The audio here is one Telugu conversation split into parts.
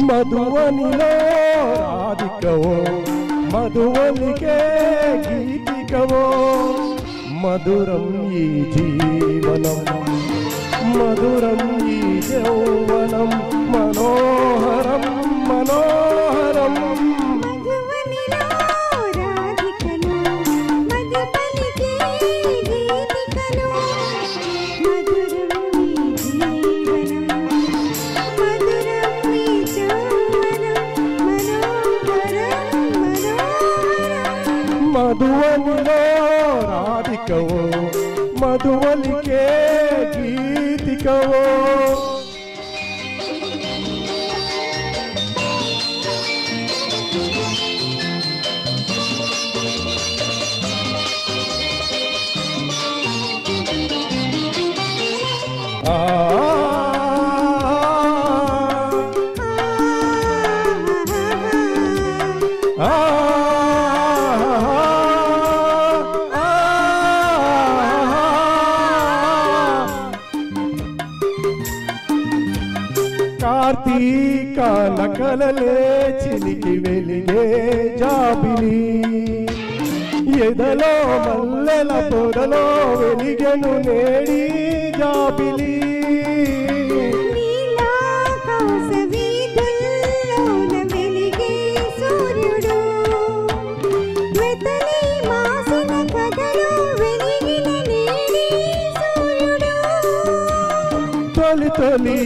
మధువనిలో రాధికవో మధువనికే గీతికవో మధురం ఈ జీవనం మధురం ఈ యౌవనం మనోహరం మనోహరం మధువనిలో రాధికవో మధువలికే గీతికవో కార్తీక నకలలే చిలికి వెలిగే జాబిలి ఎదలో మల్లెల పొదలో వెలిగెను నేడి జాబిలి తొలి తొలి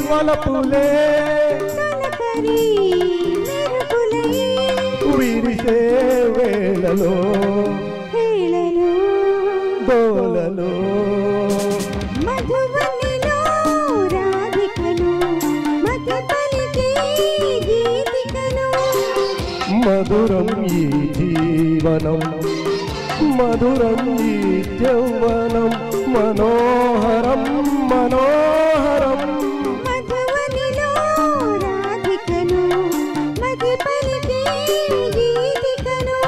వలపులే విరిసే వేళలో దోలలో మధువనిలో రాధికను మధుపలికే గీతికను మధురం ఈ జీవనం మధురం ఈ యౌవనం మనోహరం మనోహరం మధువనిలో రాధికను మధుపలికే గీతికను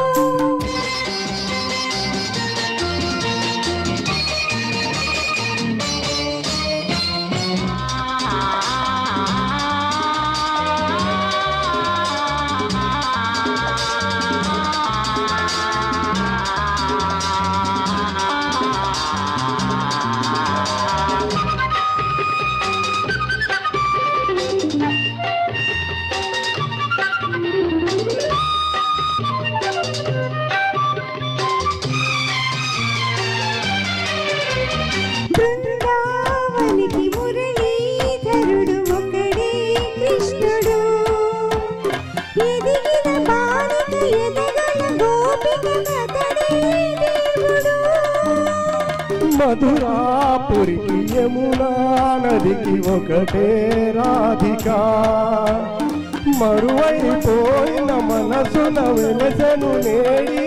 బృందావనికి మురళీధరుడు ఒకడే కృష్ణుడు ఎదిగిన బాలిక ఎదగల గోపిక కథడే దేవుడు మధురాపురికి యమునా నదికి ఒకటే రాధిక మరువైపోయిన మనసున వెలసను నేడి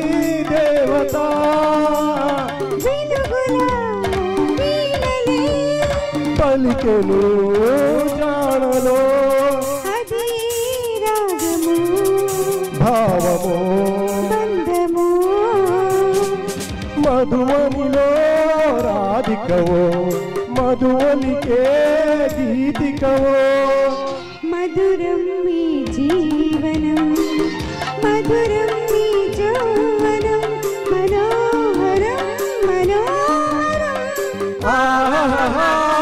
దేవత పలికెను జానలో అదే రాగము భావము బంధము మధువనిలో రాధికవో మధువనికే గీతికవో మధురం మీ జీవనం మధురం మీ యౌవనం మనోహరం మనోహరం ఆహా